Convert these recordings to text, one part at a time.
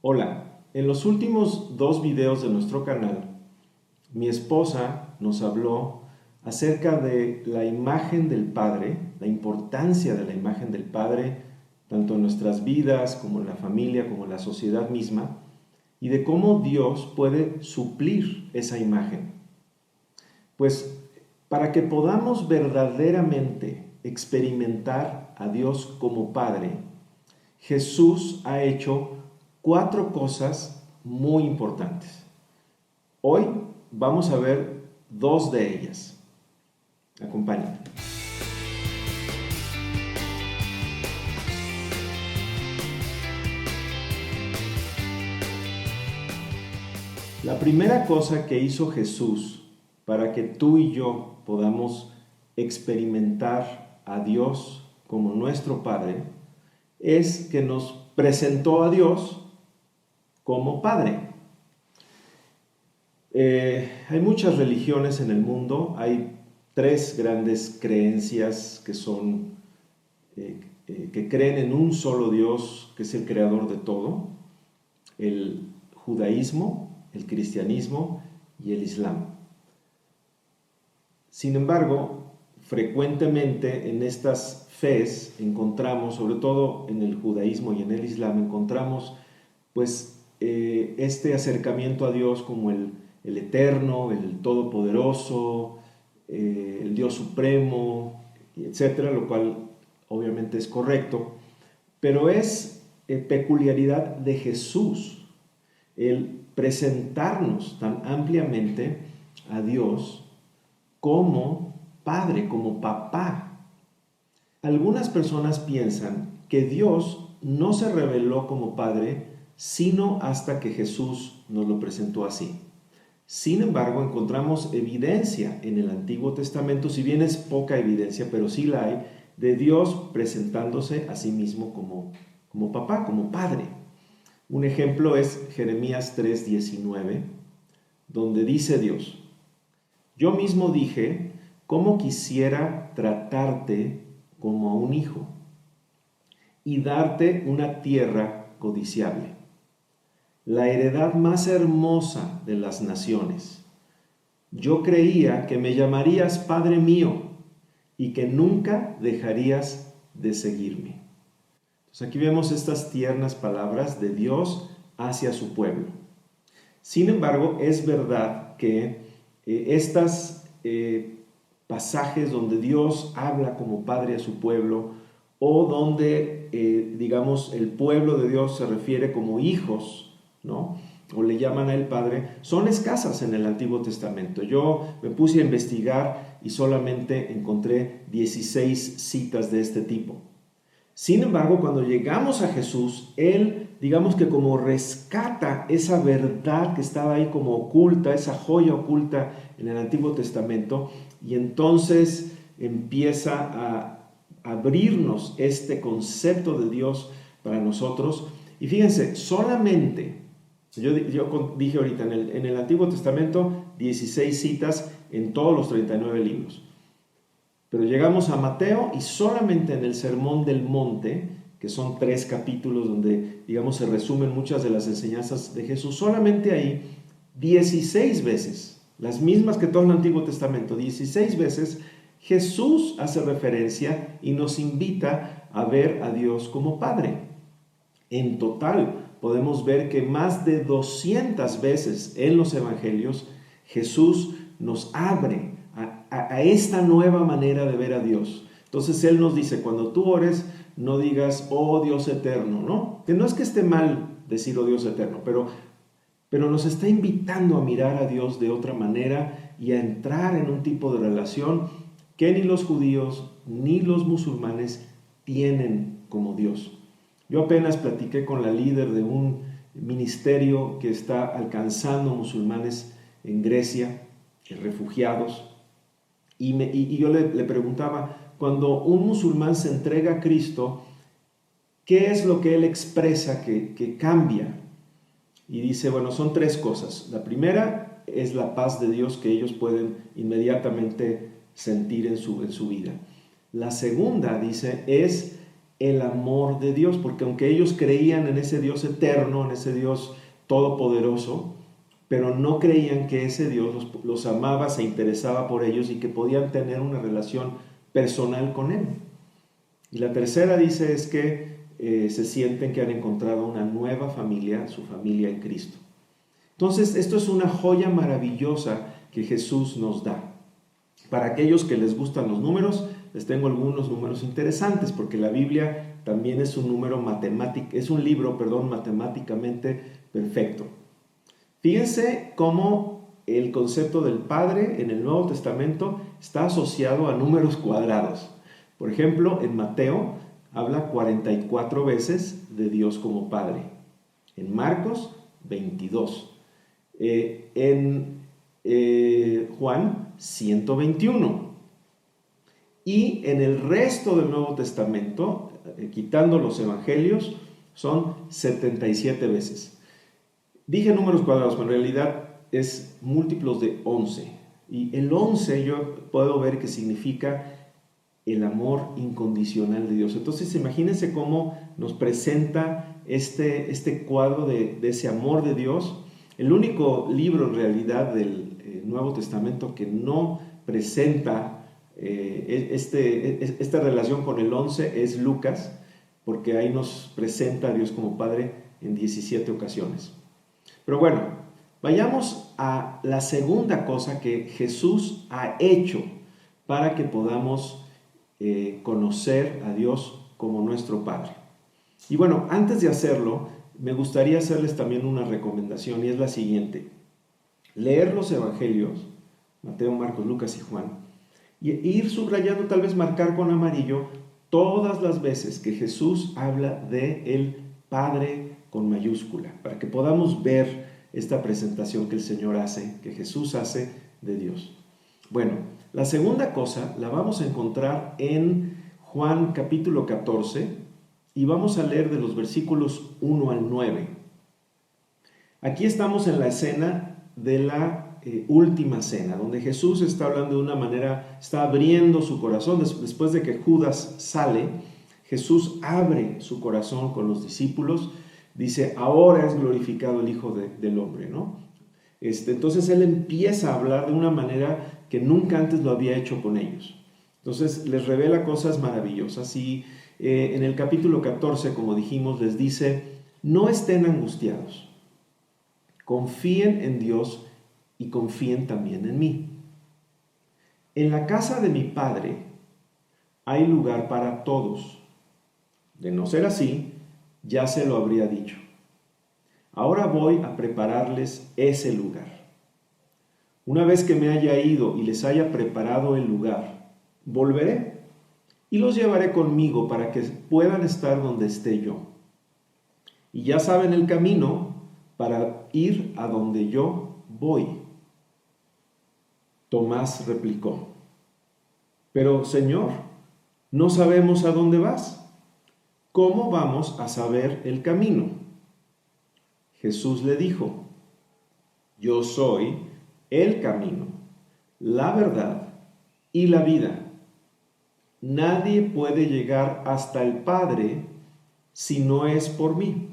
Hola, en los últimos 2 videos de nuestro canal, mi esposa nos habló acerca de la imagen del Padre, la importancia de la imagen del Padre, tanto en nuestras vidas como en la familia, como en la sociedad misma, y de cómo Dios puede suplir esa imagen. Pues para que podamos verdaderamente experimentar a Dios como Padre, Jesús ha hecho 4 cosas muy importantes. Hoy vamos a ver 2 de ellas. Acompáñame. La primera cosa que hizo Jesús para que tú y yo podamos experimentar a Dios como nuestro Padre es que nos presentó a Dios como Padre. Hay muchas religiones en el mundo, hay 3 grandes creencias que son que creen en un solo Dios que es el creador de todo: el judaísmo, el cristianismo y el islam. Sin embargo, frecuentemente en estas fes encontramos, sobre todo en el judaísmo y en el islam, encontramos este acercamiento a Dios como el eterno, el todopoderoso, el Dios supremo, etcétera, lo cual obviamente es correcto, pero es peculiaridad de Jesús el presentarnos tan ampliamente a Dios como Padre, como Papá. Algunas personas piensan que Dios no se reveló como Padre sino hasta que Jesús nos lo presentó así. Sin embargo, encontramos evidencia en el Antiguo Testamento, si bien es poca evidencia, pero sí la hay, de Dios presentándose a sí mismo como Papá, como Padre. Un ejemplo es Jeremías 3:19, donde dice Dios: yo mismo dije, cómo quisiera tratarte como a un hijo y darte una tierra codiciable, la heredad más hermosa de las naciones. Yo creía que me llamarías Padre mío y que nunca dejarías de seguirme. Entonces aquí vemos estas tiernas palabras de Dios hacia su pueblo. Sin embargo, es verdad que estas pasajes donde Dios habla como Padre a su pueblo, o donde, digamos, el pueblo de Dios se refiere como hijos, ¿no?, o le llaman a él Padre, son escasas en el Antiguo Testamento. Yo me puse a investigar y solamente encontré 16 citas de este tipo. Sin embargo, cuando llegamos a Jesús, Él, digamos que como rescata esa verdad que estaba ahí como oculta, esa joya oculta en el Antiguo Testamento, y entonces empieza a abrirnos este concepto de Dios para nosotros. Y fíjense, solamente, yo dije ahorita, en el Antiguo Testamento, 16 citas en todos los 39 libros. Pero llegamos a Mateo y solamente en el Sermón del Monte, que son 3 capítulos donde, digamos, se resumen muchas de las enseñanzas de Jesús, solamente ahí 16 veces, las mismas que todo el Antiguo Testamento, 16 veces Jesús hace referencia y nos invita a ver a Dios como Padre. En total podemos ver que más de 200 veces en los evangelios Jesús nos abre a esta nueva manera de ver a Dios. Entonces Él nos dice, cuando tú ores, no digas, oh Dios eterno, ¿no? Que no es que esté mal decir, oh Dios eterno, pero nos está invitando a mirar a Dios de otra manera y a entrar en un tipo de relación que ni los judíos ni los musulmanes tienen como Dios. Yo apenas platiqué con la líder de un ministerio que está alcanzando musulmanes en Grecia, refugiados, y yo le preguntaba, cuando un musulmán se entrega a Cristo, ¿qué es lo que él expresa que cambia? Y dice, bueno, son 3 cosas. La primera es la paz de Dios que ellos pueden inmediatamente sentir en su vida. La segunda, dice, es el amor de Dios, porque aunque ellos creían en ese Dios eterno, en ese Dios todopoderoso, pero no creían que ese Dios los amaba, se interesaba por ellos y que podían tener una relación personal con Él. Y la tercera dice es que se sienten que han encontrado una nueva familia, su familia en Cristo. Entonces, esto es una joya maravillosa que Jesús nos da. Para aquellos que les gustan los números, les tengo algunos números interesantes, porque la Biblia también es un libro matemáticamente perfecto. Fíjense cómo el concepto del Padre en el Nuevo Testamento está asociado a números cuadrados. Por ejemplo, en Mateo habla 44 veces de Dios como Padre. En Marcos, 22. En Juan, 121. Y en el resto del Nuevo Testamento, quitando los evangelios, son 77 veces. Dije números cuadrados, pero en realidad es múltiplos de 11. Y el 11 yo puedo ver que significa el amor incondicional de Dios. Entonces imagínense cómo nos presenta este cuadro de ese amor de Dios. El único libro en realidad del Nuevo Testamento que no presenta esta relación con el 11 es Lucas, porque ahí nos presenta a Dios como Padre en 17 ocasiones. Pero bueno, vayamos a la segunda cosa que Jesús ha hecho para que podamos conocer a Dios como nuestro Padre. Y bueno, antes de hacerlo, me gustaría hacerles también una recomendación, y es la siguiente: leer los evangelios, Mateo, Marcos, Lucas y Juan, y ir subrayando, tal vez marcar con amarillo, todas las veces que Jesús habla de el Padre con mayúscula, para que podamos ver esta presentación que el Señor hace, que Jesús hace de Dios. Bueno, la segunda cosa la vamos a encontrar en Juan capítulo 14 y vamos a leer de los versículos 1 al 9. Aquí estamos en la escena de la última cena, donde Jesús está hablando de una manera, está abriendo su corazón. Después de que Judas sale, Jesús abre su corazón con los discípulos. Dice, ahora es glorificado el Hijo del Hombre, ¿no? Entonces Él empieza a hablar de una manera que nunca antes lo había hecho con ellos. Entonces les revela cosas maravillosas y en el capítulo 14, como dijimos, les dice, no estén angustiados, confíen en Dios y confíen también en mí. En la casa de mi Padre hay lugar para todos. De no ser así, ya se lo habría dicho. Ahora voy a prepararles ese lugar. Una vez que me haya ido y les haya preparado el lugar, volveré y los llevaré conmigo para que puedan estar donde esté yo. Y ya saben el camino para ir a donde yo voy. Tomás replicó, pero Señor, no sabemos a dónde vas. ¿Cómo vamos a saber el camino? Jesús le dijo, yo soy el camino, la verdad y la vida. Nadie puede llegar hasta el Padre si no es por mí.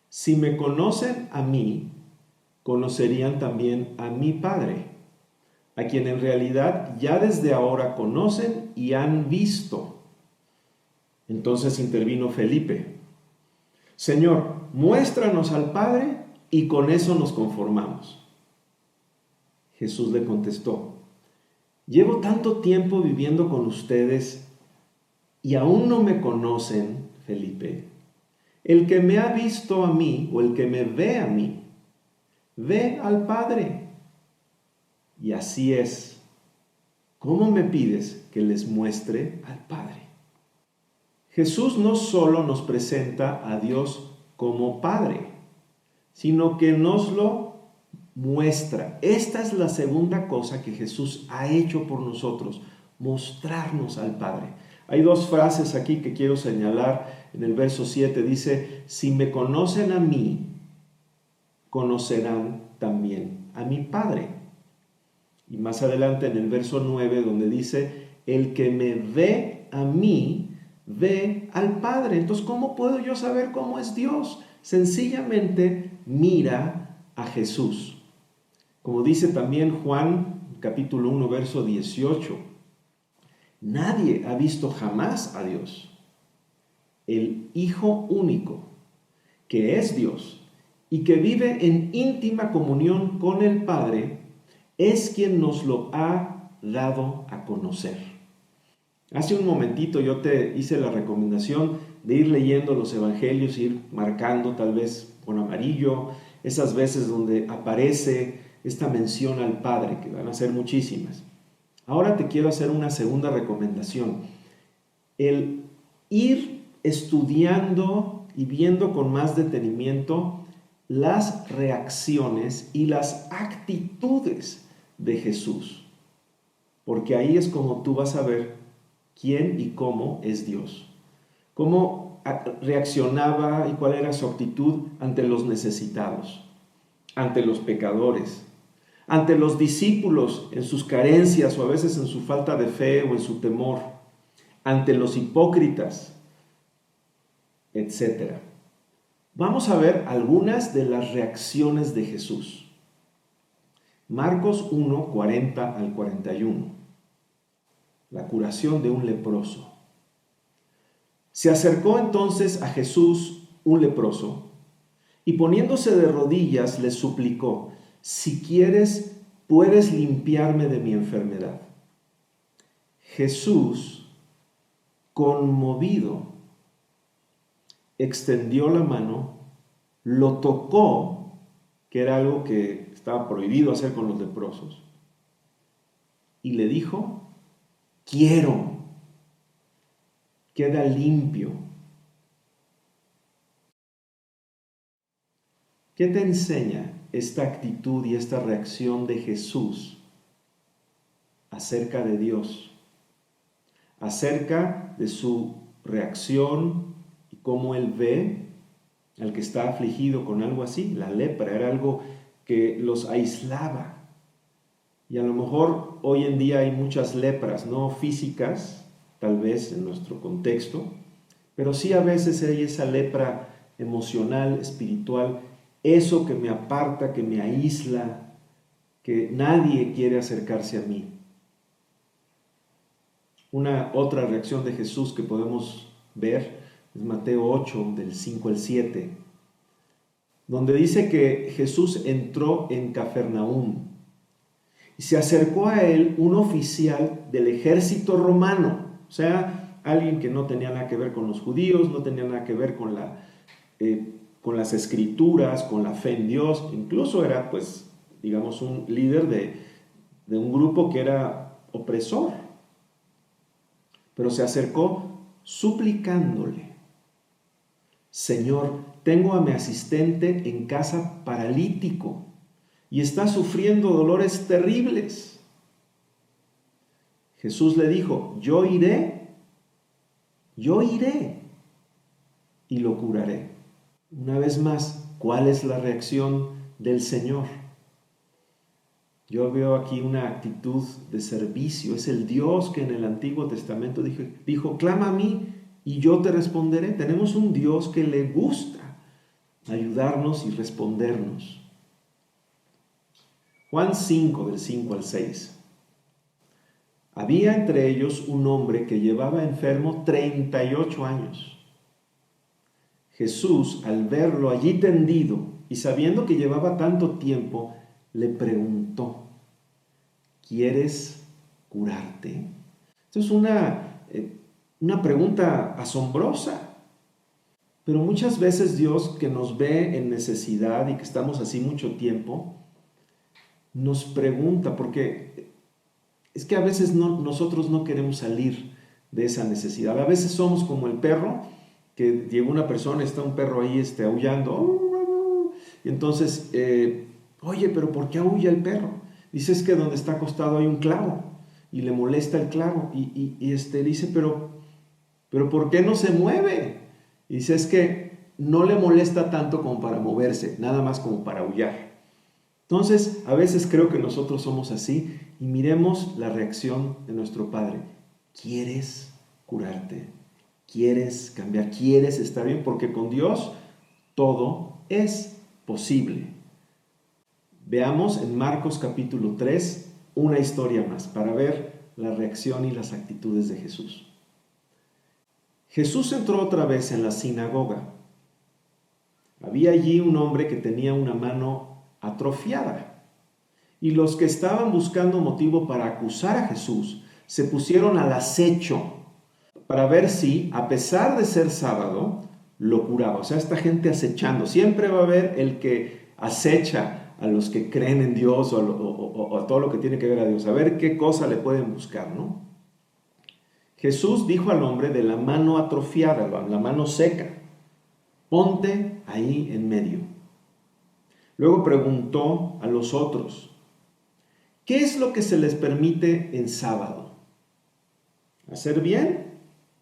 Si me conocen a mí, conocerían también a mi Padre, a quien en realidad ya desde ahora conocen y han visto. Entonces intervino Felipe. Señor, muéstranos al Padre y con eso nos conformamos. Jesús le contestó, llevo tanto tiempo viviendo con ustedes y aún no me conocen, Felipe. El que me ha visto a mí o el que me ve a mí, ve al Padre. Y así es. ¿Cómo me pides que les muestre al Padre? Jesús no solo nos presenta a Dios como Padre, sino que nos lo muestra. Esta es la segunda cosa que Jesús ha hecho por nosotros, mostrarnos al Padre. Hay dos frases aquí que quiero señalar. En el verso 7 dice, si me conocen a mí, conocerán también a mi Padre. Y más adelante en el verso 9 donde dice, el que me ve a mí, ve al Padre. Entonces, ¿cómo puedo yo saber cómo es Dios? Sencillamente mira a Jesús. Como dice también Juan, capítulo 1, verso 18, nadie ha visto jamás a Dios. El Hijo único, que es Dios y que vive en íntima comunión con el Padre, es quien nos lo ha dado a conocer. Hace un momentito yo te hice la recomendación de ir leyendo los evangelios, ir marcando tal vez con amarillo esas veces donde aparece esta mención al Padre, que van a ser muchísimas. Ahora te quiero hacer una segunda recomendación. El ir estudiando y viendo con más detenimiento las reacciones y las actitudes de Jesús. Porque ahí es como tú vas a ver quién y cómo es Dios. Cómo reaccionaba y cuál era su actitud ante los necesitados, ante los pecadores, ante los discípulos en sus carencias o a veces en su falta de fe o en su temor, ante los hipócritas, etc. Vamos a ver algunas de las reacciones de Jesús. Marcos 1, 40 al 41. La curación de un leproso. Se acercó entonces a Jesús un leproso y poniéndose de rodillas le suplicó: si quieres, puedes limpiarme de mi enfermedad. Jesús, conmovido, extendió la mano, lo tocó, que era algo que estaba prohibido hacer con los leprosos, y le dijo: quiero, queda limpio. ¿Qué te enseña esta actitud y esta reacción de Jesús acerca de Dios? Acerca de su reacción y cómo Él ve al que está afligido con algo así. La lepra era algo que los aislaba. Y a lo mejor hoy en día hay muchas lepras, no físicas, tal vez en nuestro contexto, pero sí a veces hay esa lepra emocional, espiritual, eso que me aparta, que me aísla, que nadie quiere acercarse a mí. Una otra reacción de Jesús que podemos ver es Mateo 8, del 5 al 7, donde dice que Jesús entró en Cafarnaúm y se acercó a él un oficial del ejército romano, o sea, alguien que no tenía nada que ver con los judíos, no tenía nada que ver con las escrituras, con la fe en Dios, incluso era, pues, digamos, un líder de un grupo que era opresor. Pero se acercó suplicándole: Señor, tengo a mi asistente en casa paralítico y está sufriendo dolores terribles. Jesús le dijo: yo iré y lo curaré. Una vez más, ¿cuál es la reacción del Señor? Yo veo aquí una actitud de servicio. Es el Dios que en el Antiguo Testamento dijo: clama a mí y yo te responderé. Tenemos un Dios que le gusta ayudarnos y respondernos. Juan 5, del 5 al 6. Había entre ellos un hombre que llevaba enfermo 38 años. Jesús, al verlo allí tendido y sabiendo que llevaba tanto tiempo, le preguntó: ¿quieres curarte? Esto es una pregunta asombrosa. Pero muchas veces Dios, que nos ve en necesidad y que estamos así mucho tiempo, nos pregunta, porque es que a veces nosotros no queremos salir de esa necesidad. A veces somos como el perro, que llega una persona, está un perro ahí aullando, y entonces, oye, pero ¿por qué aulla el perro? Dice: es que donde está acostado hay un clavo, y le molesta el clavo, y dice: pero ¿por qué no se mueve? Y dice: es que no le molesta tanto como para moverse, nada más como para aullar. Entonces, a veces creo que nosotros somos así, y miremos la reacción de nuestro Padre. ¿Quieres curarte? ¿Quieres cambiar? ¿Quieres estar bien? Porque con Dios todo es posible. Veamos en Marcos capítulo 3 una historia más para ver la reacción y las actitudes de Jesús. Jesús entró otra vez en la sinagoga. Había allí un hombre que tenía una mano atrofiada. Y los que estaban buscando motivo para acusar a Jesús se pusieron al acecho para ver si, a pesar de ser sábado, lo curaba. O sea, esta gente acechando. Siempre va a haber el que acecha a los que creen en Dios o a todo lo que tiene que ver a Dios. A ver qué cosa le pueden buscar, ¿no? Jesús dijo al hombre de la mano atrofiada, la mano seca, ponte ahí en medio. Luego preguntó a los otros, ¿qué es lo que se les permite en sábado? ¿Hacer bien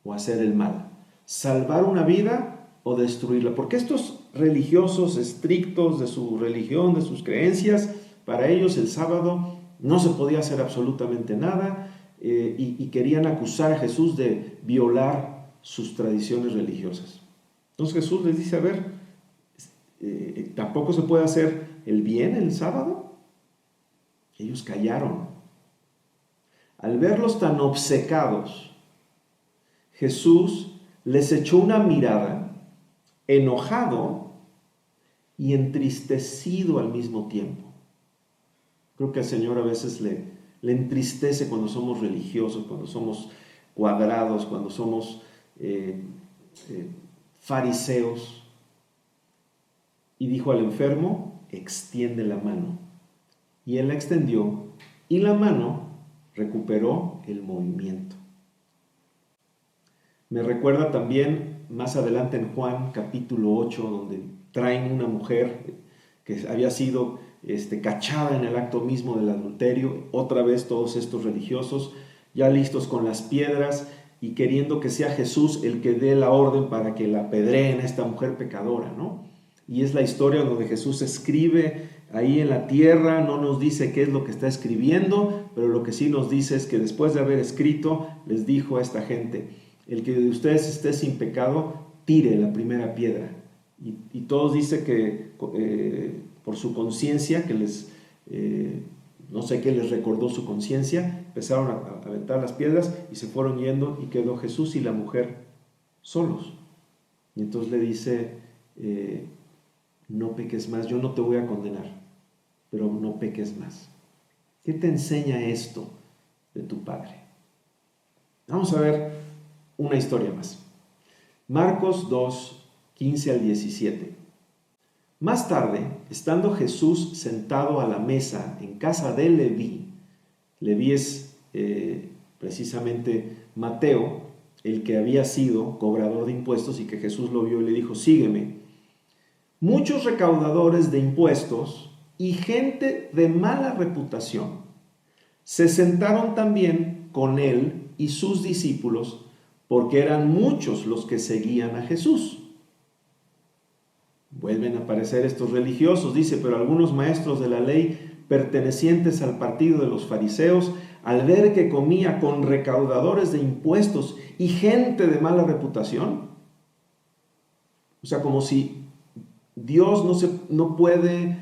o hacer el mal? ¿Salvar una vida o destruirla? Porque estos religiosos estrictos de su religión, de sus creencias, para ellos el sábado no se podía hacer absolutamente nada y querían acusar a Jesús de violar sus tradiciones religiosas. Entonces Jesús les dice, a ver, ¿tampoco se puede hacer el bien el sábado? Ellos callaron. Al verlos tan obcecados, Jesús les echó una mirada, enojado y entristecido al mismo tiempo. Creo que al Señor a veces le entristece cuando somos religiosos, cuando somos cuadrados, cuando somos fariseos. Y dijo al enfermo, extiende la mano. Y él la extendió y la mano recuperó el movimiento. Me recuerda también más adelante en Juan capítulo 8, donde traen una mujer que había sido cachada en el acto mismo del adulterio, otra vez todos estos religiosos ya listos con las piedras y queriendo que sea Jesús el que dé la orden para que la apedreen a esta mujer pecadora, ¿no? Y es la historia donde Jesús escribe ahí en la tierra, no nos dice qué es lo que está escribiendo, pero lo que sí nos dice es que después de haber escrito, les dijo a esta gente, el que de ustedes esté sin pecado, tire la primera piedra. Y todos dicen que por su conciencia, que no sé qué les recordó su conciencia, empezaron a aventar las piedras y se fueron yendo y quedó Jesús y la mujer solos. Y entonces le dice, no peques más, yo no te voy a condenar, pero no peques más. ¿Qué te enseña esto de tu Padre? Vamos a ver una historia más. Marcos 2, 15 al 17. Más tarde, estando Jesús sentado a la mesa en casa de Leví, Leví es precisamente Mateo, el que había sido cobrador de impuestos y que Jesús lo vio y le dijo, sígueme. Muchos recaudadores de impuestos y gente de mala reputación se sentaron también con él y sus discípulos porque eran muchos los que seguían a Jesús. Vuelven a aparecer estos religiosos, dice, pero algunos maestros de la ley pertenecientes al partido de los fariseos, al ver que comía con recaudadores de impuestos y gente de mala reputación, o sea, como si Dios no puede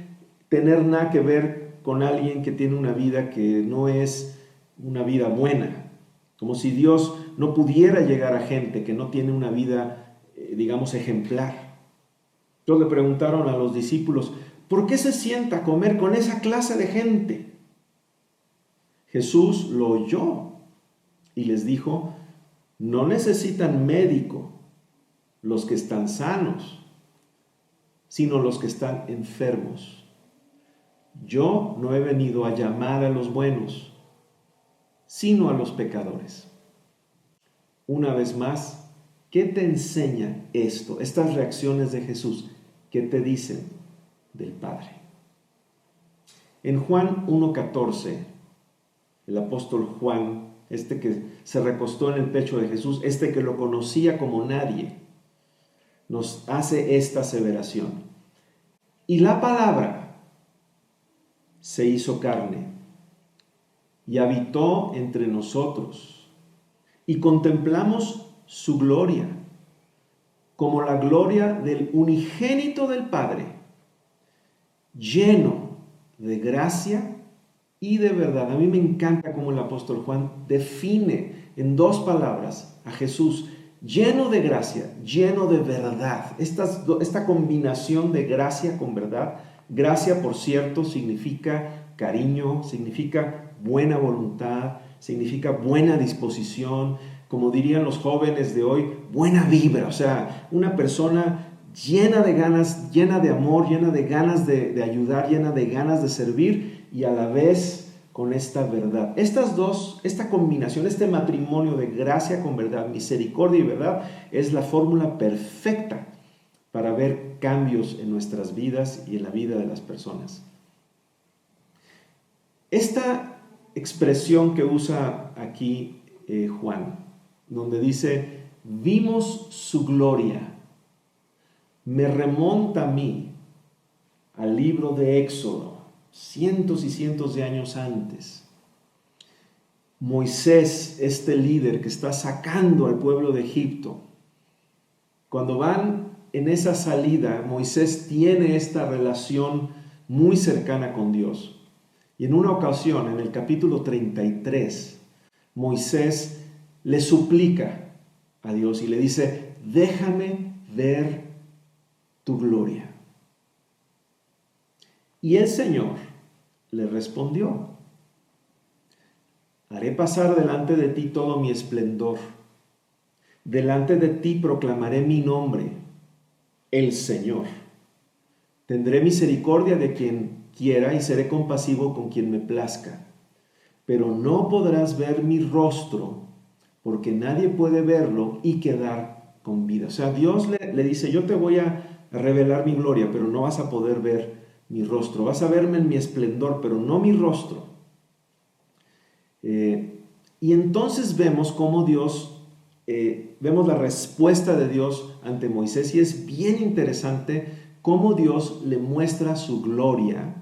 tener nada que ver con alguien que tiene una vida que no es una vida buena, como si Dios no pudiera llegar a gente que no tiene una vida, digamos, ejemplar. Entonces le preguntaron a los discípulos, ¿por qué se sienta a comer con esa clase de gente? Jesús lo oyó y les dijo, no necesitan médico los que están sanos, sino los que están enfermos. Yo no he venido a llamar a los buenos, sino a los pecadores. Una vez más, ¿qué te enseña esto? Estas reacciones de Jesús, ¿qué te dicen del Padre? En Juan 1:14, el apóstol Juan, que se recostó en el pecho de Jesús, que lo conocía como nadie, nos hace esta aseveración. Y la palabra se hizo carne y habitó entre nosotros y contemplamos su gloria, como la gloria del unigénito del Padre, lleno de gracia y de verdad. A mí me encanta cómo el apóstol Juan define en 2 palabras a Jesús: lleno de gracia, lleno de verdad. Esta combinación de gracia con verdad. Gracia, por cierto, significa cariño, significa buena voluntad, significa buena disposición, como dirían los jóvenes de hoy, buena vibra. O sea, una persona llena de ganas, llena de amor, llena de ganas de ayudar, llena de ganas de servir, y a la vez con esta verdad. Esta combinación, este matrimonio de gracia con verdad, misericordia y verdad, es la fórmula perfecta para ver cambios en nuestras vidas y en la vida de las personas. Esta expresión que usa aquí Juan, donde dice, vimos su gloria, me remonta a mí al libro de Éxodo, cientos y cientos de años antes. Moisés, este líder que está sacando al pueblo de Egipto, cuando van en esa salida, Moisés tiene esta relación muy cercana con Dios. Y en una ocasión, en el capítulo 33, Moisés le suplica a Dios y le dice, déjame ver tu gloria. Y el Señor le respondió, haré pasar delante de ti todo mi esplendor. Delante de ti proclamaré mi nombre, el Señor. Tendré misericordia de quien quiera y seré compasivo con quien me plazca. Pero no podrás ver mi rostro, porque nadie puede verlo y quedar con vida. O sea, Dios le dice, yo te voy a revelar mi gloria, pero no vas a poder ver mi rostro. Vas a verme en mi esplendor, pero no mi rostro. Y entonces vemos cómo vemos la respuesta de Dios ante Moisés, y es bien interesante cómo Dios le muestra su gloria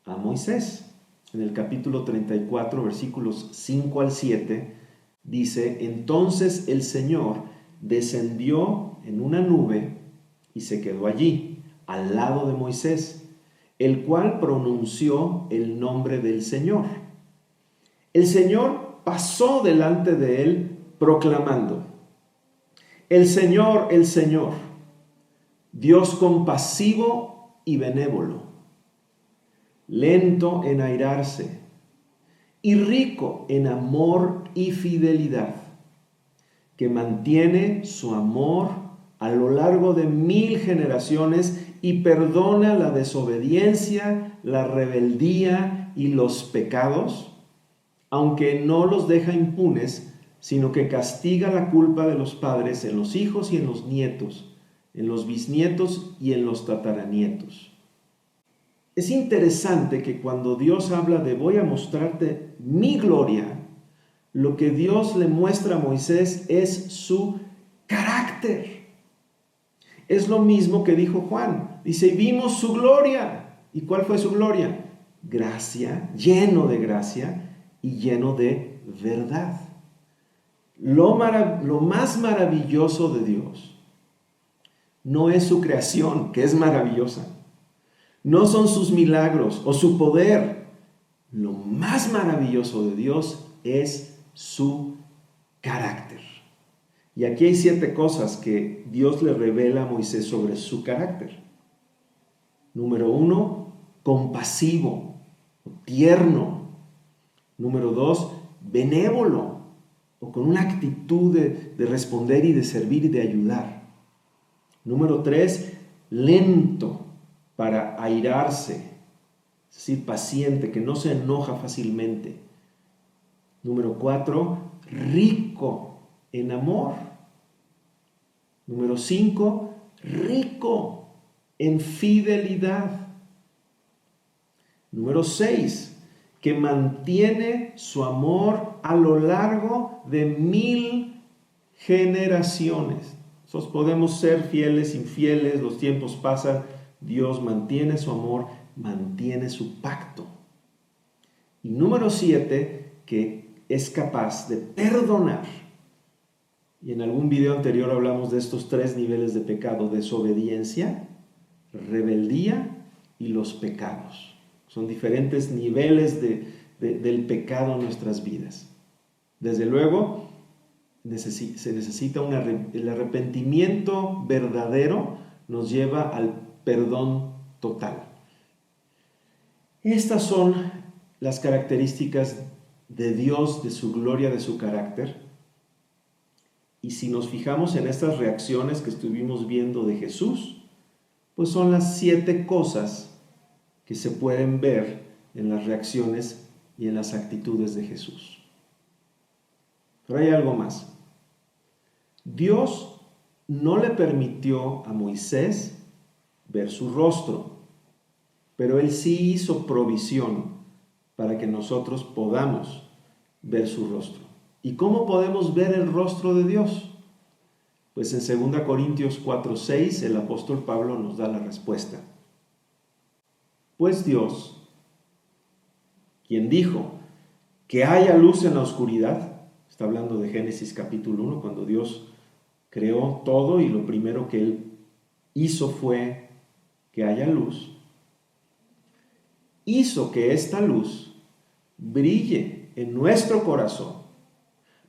a Moisés. En el capítulo 34, versículos 5 al 7, dice, entonces el Señor descendió en una nube y se quedó allí, al lado de Moisés, el cual pronunció el nombre del Señor. El Señor pasó delante de él proclamando, el Señor, Dios compasivo y benévolo, lento en airarse y rico en amor y fidelidad, que mantiene su amor a lo largo de 1000 generaciones y perdona la desobediencia, la rebeldía y los pecados, aunque no los deja impunes, sino que castiga la culpa de los padres en los hijos y en los nietos, en los bisnietos y en los tataranietos. Es interesante que cuando Dios habla de voy a mostrarte mi gloria, lo que Dios le muestra a Moisés es su carácter. Es lo mismo que dijo Juan. Dice, vimos su gloria. ¿Y cuál fue su gloria? Gracia, lleno de gracia y lleno de verdad. Lo más maravilloso de Dios no es su creación, que es maravillosa. No son sus milagros o su poder. Lo más maravilloso de Dios es su carácter. Y aquí hay 7 cosas que Dios le revela a Moisés sobre su carácter. Número 1, compasivo, tierno. Número 2, benévolo, o con una actitud de responder y de servir y de ayudar. Número 3, lento para airarse, es decir, paciente, que no se enoja fácilmente. Número 4, rico en amor. Número 5, rico en fidelidad. Número 6, que mantiene su amor a lo largo de 1000 generaciones. Nosotros podemos ser fieles, infieles, los tiempos pasan. Dios mantiene su amor, mantiene su pacto. Y número 7, que es capaz de perdonar Y en algún video anterior hablamos de estos 3 niveles de pecado: desobediencia, rebeldía y los pecados. Son diferentes niveles del pecado en nuestras vidas. Desde luego, se necesita el arrepentimiento verdadero, nos lleva al perdón total. Estas son las características de Dios, de su gloria, de su carácter. Y si nos fijamos en estas reacciones que estuvimos viendo de Jesús, pues son las 7 cosas que se pueden ver en las reacciones y en las actitudes de Jesús. Pero hay algo más. Dios no le permitió a Moisés ver su rostro, pero Él sí hizo provisión para que nosotros podamos ver su rostro. ¿Y cómo podemos ver el rostro de Dios? Pues en 2 Corintios 4:6 el apóstol Pablo nos da la respuesta. Pues Dios, quien dijo que haya luz en la oscuridad, está hablando de Génesis capítulo 1, cuando Dios creó todo y lo primero que Él hizo fue que haya luz, hizo que esta luz brille en nuestro corazón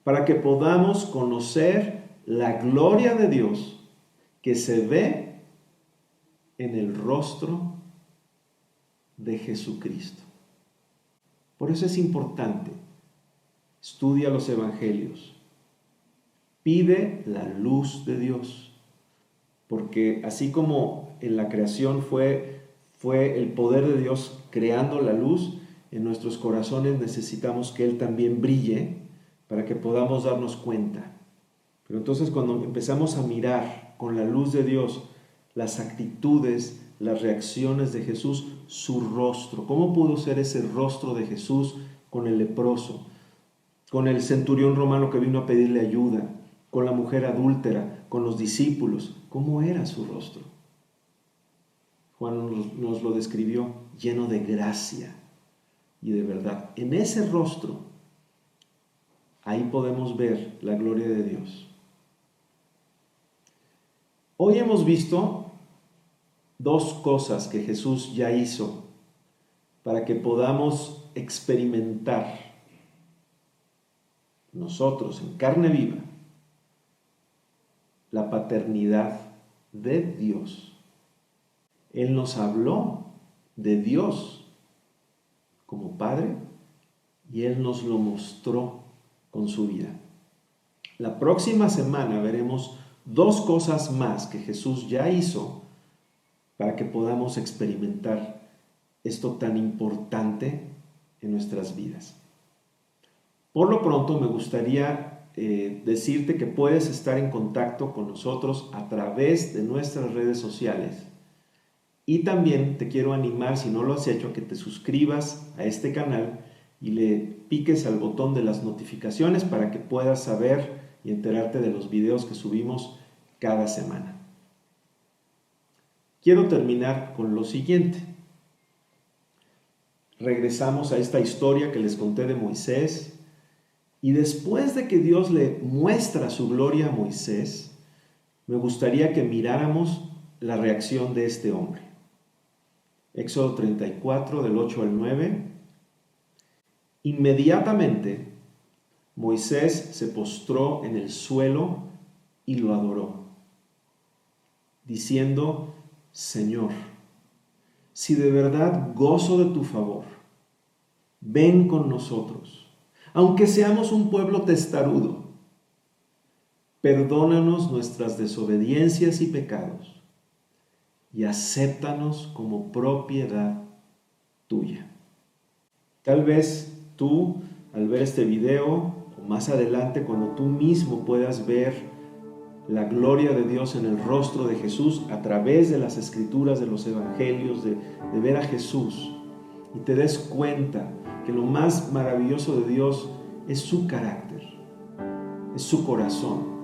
para que podamos conocer la gloria de Dios que se ve en el rostro de Jesucristo. Por eso es importante: estudia los evangelios, pide la luz de Dios, porque así como en la creación fue el poder de Dios creando la luz, en nuestros corazones necesitamos que Él también brille para que podamos darnos cuenta. Pero entonces, cuando empezamos a mirar con la luz de Dios las actitudes, las reacciones de Jesús, su rostro, ¿cómo pudo ser ese rostro de Jesús con el leproso, con el centurión romano que vino a pedirle ayuda, con la mujer adúltera, con los discípulos? ¿Cómo era su rostro? Juan nos lo describió: lleno de gracia y de verdad. En ese rostro, ahí podemos ver la gloria de Dios. Hoy hemos visto 2 cosas que Jesús ya hizo para que podamos experimentar nosotros en carne viva la paternidad de Dios. Él nos habló de Dios como Padre y Él nos lo mostró con su vida. La próxima semana veremos 2 cosas más que Jesús ya hizo para que podamos experimentar esto tan importante en nuestras vidas. Por lo pronto, me gustaría decirte que puedes estar en contacto con nosotros a través de nuestras redes sociales. Y también te quiero animar, si no lo has hecho, que te suscribas a este canal y le piques al botón de las notificaciones para que puedas saber y enterarte de los videos que subimos cada semana. Quiero terminar con lo siguiente. Regresamos a esta historia que les conté de Moisés, y después de que Dios le muestra su gloria a Moisés, me gustaría que miráramos la reacción de este hombre. Éxodo 34, del 8 al 9. Inmediatamente Moisés se postró en el suelo y lo adoró, diciendo: Señor, si de verdad gozo de tu favor, ven con nosotros, aunque seamos un pueblo testarudo. Perdónanos nuestras desobediencias y pecados, y acéptanos como propiedad tuya. Tal vez tú, al ver este video, o más adelante cuando tú mismo puedas ver la gloria de Dios en el rostro de Jesús a través de las escrituras de los evangelios, de ver a Jesús, y te des cuenta que lo más maravilloso de Dios es su carácter, es su corazón.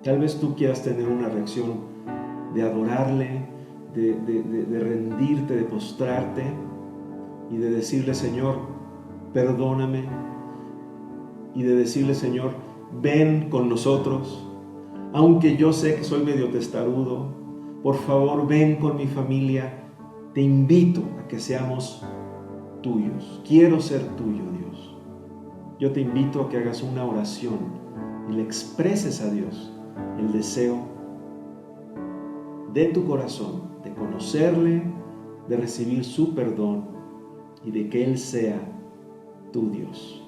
Tal vez tú quieras tener una reacción de adorarle, de rendirte, de postrarte y de decirle: Señor, perdóname, y de decirle: Señor, ven con nosotros. Aunque yo sé que soy medio testarudo, por favor, ven con mi familia. Te invito a que seamos tuyos. Quiero ser tuyo, Dios. Yo te invito a que hagas una oración y le expreses a Dios el deseo de tu corazón, de conocerle, de recibir su perdón y de que Él sea tu Dios.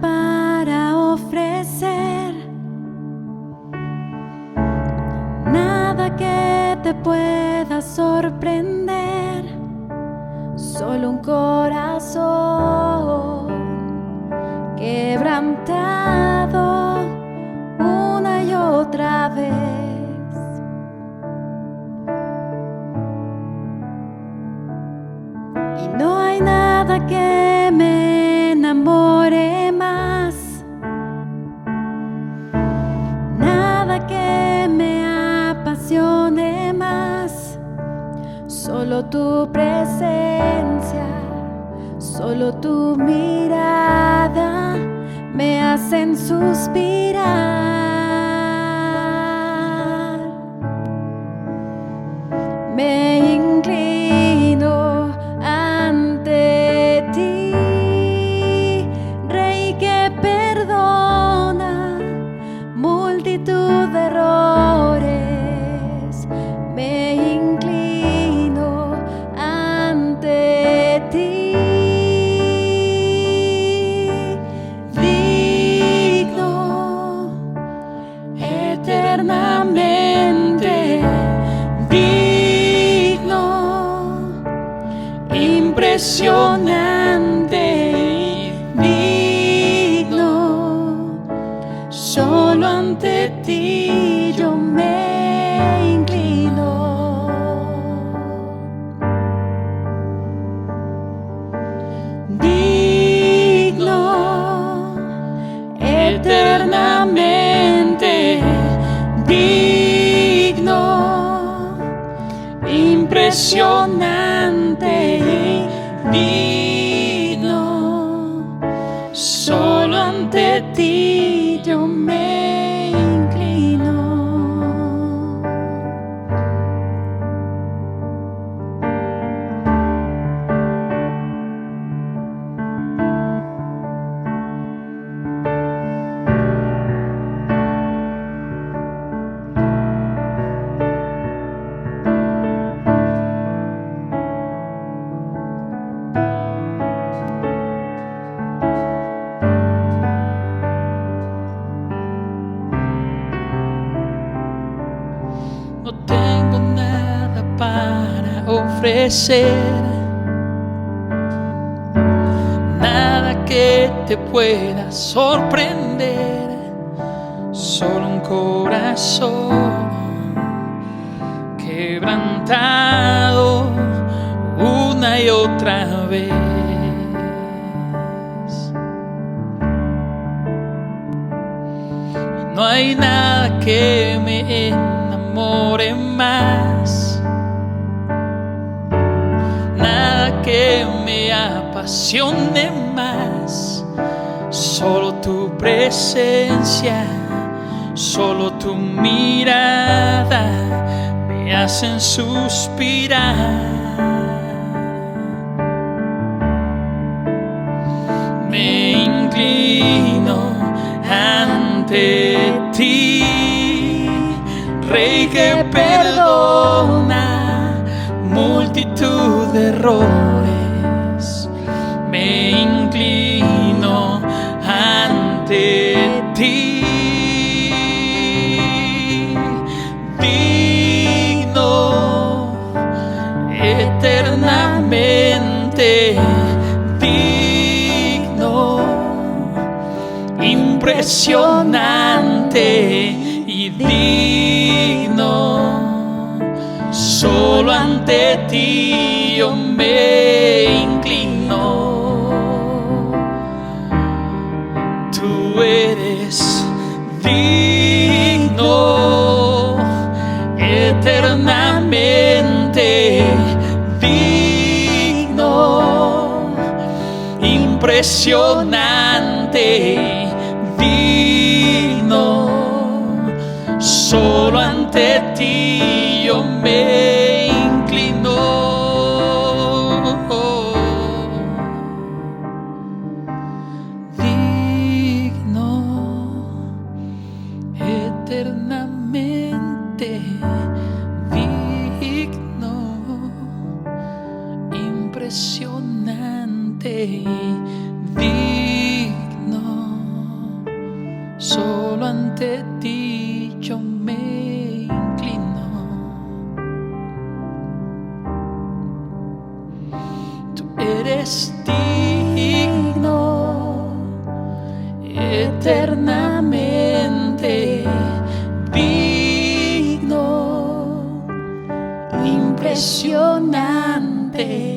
Para ofrecer, nada que te pueda sorprender, solo un corazón quebrantado una y otra vez. Y no hay nada que me enamore más, nada que me apasione más, solo tu presencia, solo tu mirada me hacen suspirar. Me inclino ante ti, Rey que perdona multitud de errores. Me inclino ante ti, digno, eternamente digno, impresionante y digno. Solo ante ti yo me inclino. Digno, eternamente digno, impresionante y digno. Solo ante ti yo me inclino. No tengo nada para ofrecer, nada que te pueda sorprender, solo un corazón quebrantado una y otra vez. No hay nada que me enamore más, nada que me apasione más, solo tu presencia, solo tu mirada me hacen suspirar. Me inclino ante ti, Rey que perdona multitud de errores. Me inclino ante ti, digno, eternamente digno, impresionante impresionante y digno. Solo ante ti yo me inclino. Tú eres digno, eternamente digno, impresionante, digno. Solo ante ti yo me inclino. Digno, eternamente digno, impresionante, digno. Solo ante ti yo me inclino. Tú eres digno, eternamente digno, impresionante,